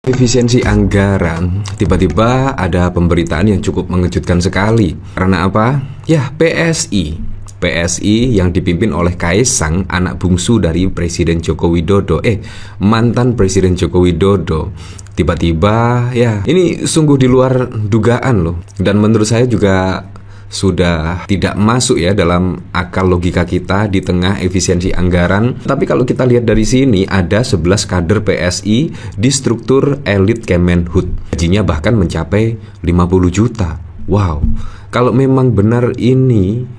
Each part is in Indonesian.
Efisiensi anggaran, tiba-tiba ada pemberitaan yang cukup mengejutkan sekali. Karena apa? Ya, PSI yang dipimpin oleh Kaisang, anak bungsu dari Presiden Joko Widodo, mantan Presiden Joko Widodo. Tiba-tiba, ya, ini sungguh di luar dugaan loh. Dan menurut saya juga sudah tidak masuk ya dalam akal logika kita di tengah efisiensi anggaran. Tapi kalau kita lihat dari sini, ada 11 kader PSI di struktur elit Kemenhub. Gajinya bahkan mencapai 50 juta. Wow, kalau memang benar ini,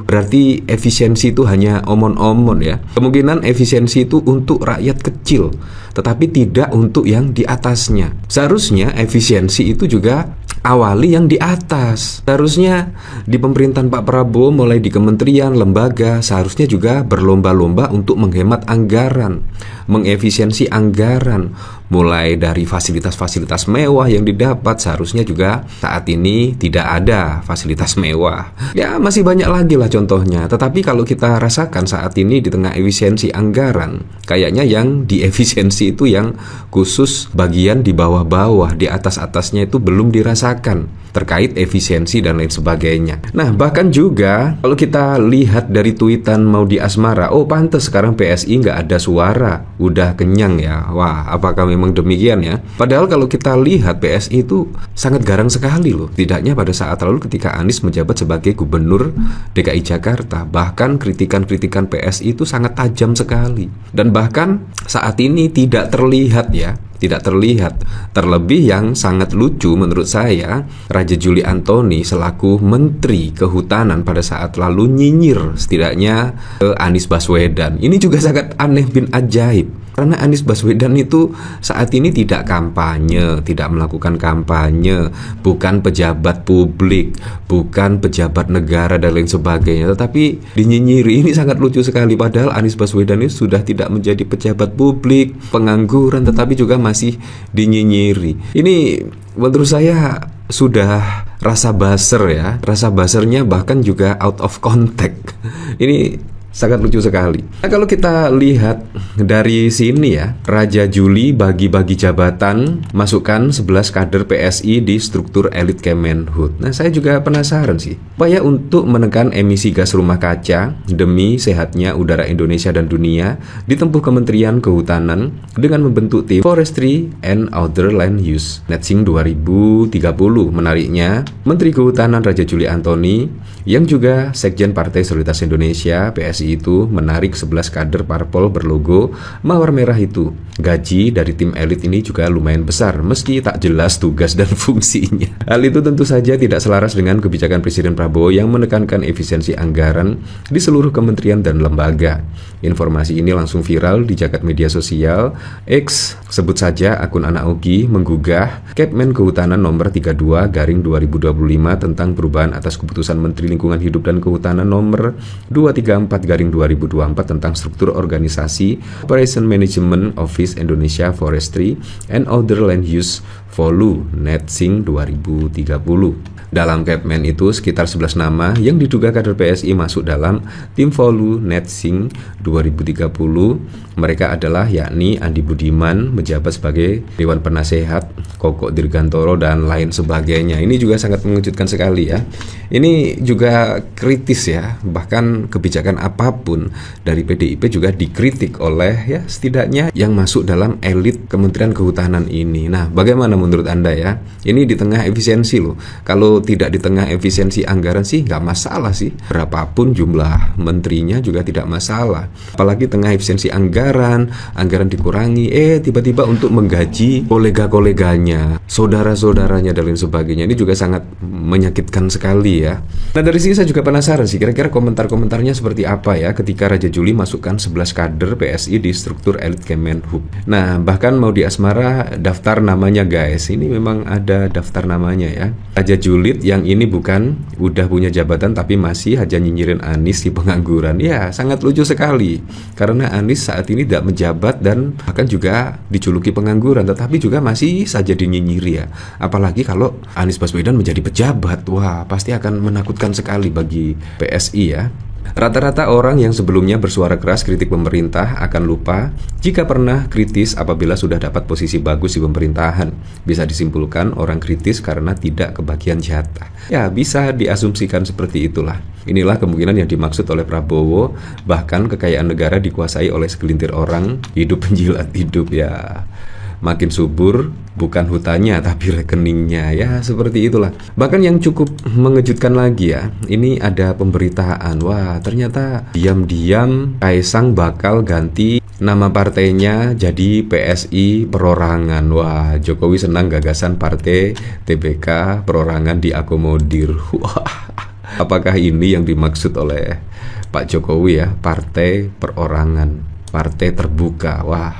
berarti efisiensi itu hanya omon-omon ya. Kemungkinan efisiensi itu untuk rakyat kecil, tetapi tidak untuk yang di atasnya. Seharusnya efisiensi itu juga awali yang di atas. Seharusnya di pemerintahan Pak Prabowo, mulai di kementerian, lembaga, seharusnya juga berlomba-lomba untuk menghemat anggaran, mengefisiensi anggaran. Mulai dari fasilitas-fasilitas mewah yang didapat, seharusnya juga saat ini tidak ada fasilitas mewah. Ya, masih banyak lagi lah contohnya. Tetapi kalau kita rasakan saat ini di tengah efisiensi anggaran, kayaknya yang diefisiensi itu yang khusus bagian di bawah-bawah, di atas-atasnya itu belum dirasakan terkait efisiensi dan lain sebagainya. Nah, bahkan juga kalau kita lihat dari tweetan Maudy Asmara, pantes sekarang PSI nggak ada suara, udah kenyang ya. Wah, apakah memang demikian ya? Padahal kalau kita lihat PSI itu sangat garang sekali loh. Tidaknya pada saat lalu ketika Anies menjabat sebagai gubernur DKI Jakarta, bahkan kritikan-kritikan PSI itu sangat tajam sekali. Dan bahkan saat ini tidak terlihat ya. Tidak terlihat. Terlebih yang sangat lucu menurut saya, Raja Juli Antoni selaku Menteri Kehutanan pada saat lalu nyinyir setidaknya ke Anies Baswedan. Ini juga sangat aneh bin ajaib. Karena Anies Baswedan itu saat ini tidak kampanye, tidak melakukan kampanye, bukan pejabat publik, bukan pejabat negara dan lain sebagainya, tetapi dinyinyiri. Ini sangat lucu sekali. Padahal Anies Baswedan itu sudah tidak menjadi pejabat publik, pengangguran, tetapi juga masih dinyinyiri. Ini menurut saya sudah rasa buzzer ya. Rasa buzzernya bahkan juga out of context. Ini sangat lucu sekali. Nah, kalau kita lihat dari sini ya, Raja Juli bagi-bagi jabatan, masukkan 11 kader PSI di struktur elit Kemenhub. Nah, saya juga penasaran sih, upaya untuk menekan emisi gas rumah kaca demi sehatnya udara Indonesia dan dunia ditempuh Kementerian Kehutanan dengan membentuk tim Forestry and Other Land Use Net-Zing 2030. Menariknya, Menteri Kehutanan Raja Juli Antoni yang juga Sekjen Partai Solidaritas Indonesia PSI itu menarik 11 kader parpol berlogo mawar merah itu. Gaji dari tim elit ini juga lumayan besar, meski tak jelas tugas dan fungsinya. Hal itu tentu saja tidak selaras dengan kebijakan Presiden Prabowo yang menekankan efisiensi anggaran di seluruh kementerian dan lembaga. Informasi ini langsung viral di jagat media sosial X, sebut saja akun Anak Ogi, menggugah Kepmen Kehutanan nomor 32/2025 tentang perubahan atas keputusan Menteri Lingkungan Hidup dan Kehutanan nomor 234/2024 tentang struktur organisasi Operation Management Office Indonesia Forestry and Other Land Use Volu Net-Zing 2030. Dalam Kepmen itu sekitar 11 nama yang diduga kader PSI masuk dalam tim Volu Net-Zing 2030. Mereka adalah yakni Andi Budiman menjabat sebagai Dewan Penasehat, Koko Dirgantoro dan lain sebagainya. Ini juga sangat mengejutkan sekali ya. Ini juga kritis ya. Bahkan kebijakan apapun dari PDIP juga dikritik oleh ya setidaknya yang masuk dalam elit Kementerian Kehutanan ini. Nah, bagaimana menurut Anda ya? Ini di tengah efisiensi loh. Kalau tidak di tengah efisiensi anggaran sih nggak masalah sih. Berapapun jumlah menterinya juga tidak masalah. Apalagi tengah efisiensi anggaran dikurangi, tiba-tiba untuk menggaji kolega-koleganya, saudara-saudaranya dan lain sebagainya. Ini juga sangat menyakitkan sekali ya. Nah, dari sini saya juga penasaran sih, kira-kira komentar-komentarnya seperti apa ya ketika Raja Juli masukkan 11 kader PSI di struktur elit Kemenhub. Nah, bahkan Maudy Asmara daftar namanya guys. Ini memang ada daftar namanya ya. Raja Juli yang ini bukan udah punya jabatan tapi masih aja nyinyirin Anies di pengangguran. Ya, sangat lucu sekali. Karena Anies saat ini tidak menjabat dan bahkan juga dijuluki pengangguran, tetapi juga masih saja dinyinyiri ya. Apalagi kalau Anies Baswedan menjadi pejabat. Wah, pasti akan menakutkan sekali bagi PSI ya. Rata-rata orang yang sebelumnya bersuara keras kritik pemerintah akan lupa jika pernah kritis apabila sudah dapat posisi bagus di pemerintahan. Bisa disimpulkan orang kritis karena tidak kebagian jatah. Ya, bisa diasumsikan seperti itulah. Inilah kemungkinan yang dimaksud oleh Prabowo, bahkan kekayaan negara dikuasai oleh segelintir orang, hidup penjilat hidup ya. Makin subur bukan hutannya tapi rekeningnya, ya seperti itulah. Bahkan yang cukup mengejutkan lagi ya, ini ada pemberitaan, wah ternyata diam-diam Kaisang bakal ganti nama partainya jadi PSI Perorangan. Wah, Jokowi senang gagasan partai TBK perorangan diakomodir. Wah, apakah ini yang dimaksud oleh Pak Jokowi ya, partai perorangan, partai terbuka. Wah,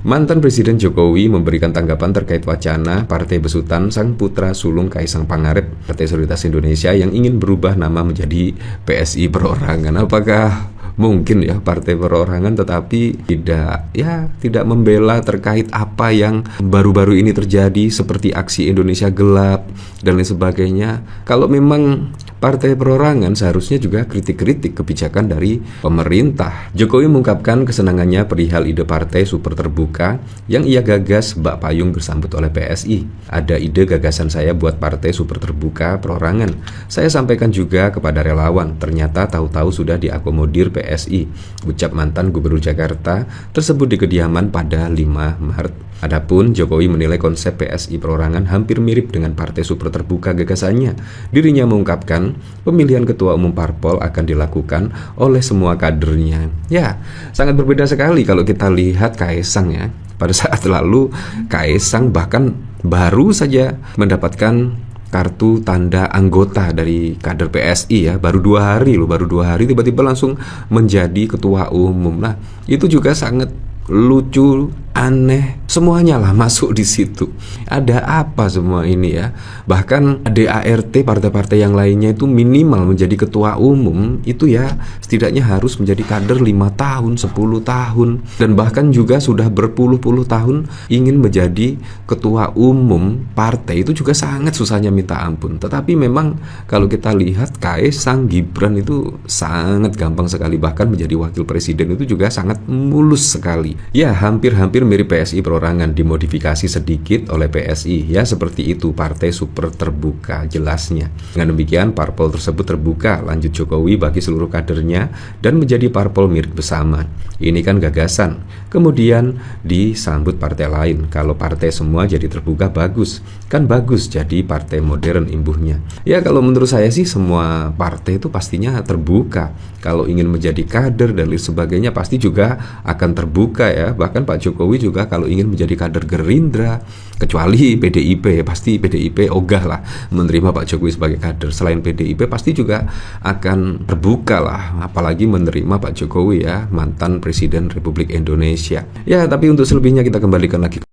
mantan Presiden Jokowi memberikan tanggapan terkait wacana Partai Besutan sang putra sulung Kaisang Pangarep, Partai Solidaritas Indonesia yang ingin berubah nama menjadi PSI Perorangan. Apakah mungkin ya partai perorangan tetapi tidak membela terkait apa yang baru-baru ini terjadi seperti aksi Indonesia Gelap dan lain sebagainya? Kalau memang partai perorangan seharusnya juga kritik-kritik kebijakan dari pemerintah. Jokowi mengungkapkan kesenangannya perihal ide partai super terbuka yang ia gagas bak payung bersambut oleh PSI. Ada ide gagasan saya buat partai super terbuka perorangan. Saya sampaikan juga kepada relawan, ternyata tahu-tahu sudah diakomodir PSI, ucap mantan Gubernur Jakarta tersebut di kediaman pada 5 Maret. Adapun Jokowi menilai konsep PSI perorangan hampir mirip dengan partai super terbuka gagasannya. Dirinya mengungkapkan pemilihan ketua umum parpol akan dilakukan oleh semua kadernya. Ya, sangat berbeda sekali kalau kita lihat Kaisang ya. Pada saat lalu Kaisang bahkan baru saja mendapatkan kartu tanda anggota dari kader PSI ya, baru 2 hari tiba-tiba langsung menjadi ketua umum. Nah, itu juga sangat lucu, aneh, semuanya lah masuk di situ. Ada apa semua ini ya? Bahkan DART partai-partai yang lainnya itu minimal menjadi ketua umum itu ya setidaknya harus menjadi kader 5 tahun, 10 tahun, dan bahkan juga sudah berpuluh-puluh tahun ingin menjadi ketua umum partai itu juga sangat susahnya minta ampun. Tetapi memang kalau kita lihat Kaisang, Gibran itu sangat gampang sekali, bahkan menjadi wakil presiden itu juga sangat mulus sekali. Ya, hampir-hampir mirip PSI perorangan, dimodifikasi sedikit oleh PSI. Ya, seperti itu, partai super terbuka jelasnya. Dengan demikian, parpol tersebut terbuka, lanjut Jokowi bagi seluruh kadernya dan menjadi parpol milik bersama. Ini kan gagasan. Kemudian disambut partai lain. Kalau partai semua jadi terbuka bagus. Kan bagus jadi partai modern imbuhnya. Ya, kalau menurut saya sih semua partai itu pastinya terbuka. Kalau ingin menjadi kader dan lain sebagainya pasti juga akan terbuka ya. Bahkan Pak Jokowi juga kalau ingin menjadi kader Gerindra, kecuali PDIP, pasti PDIP ogah lah menerima Pak Jokowi sebagai kader. Selain PDIP pasti juga akan terbuka lah, apalagi menerima Pak Jokowi ya, mantan Presiden Republik Indonesia. Ya, tapi untuk selebihnya kita kembalikan lagi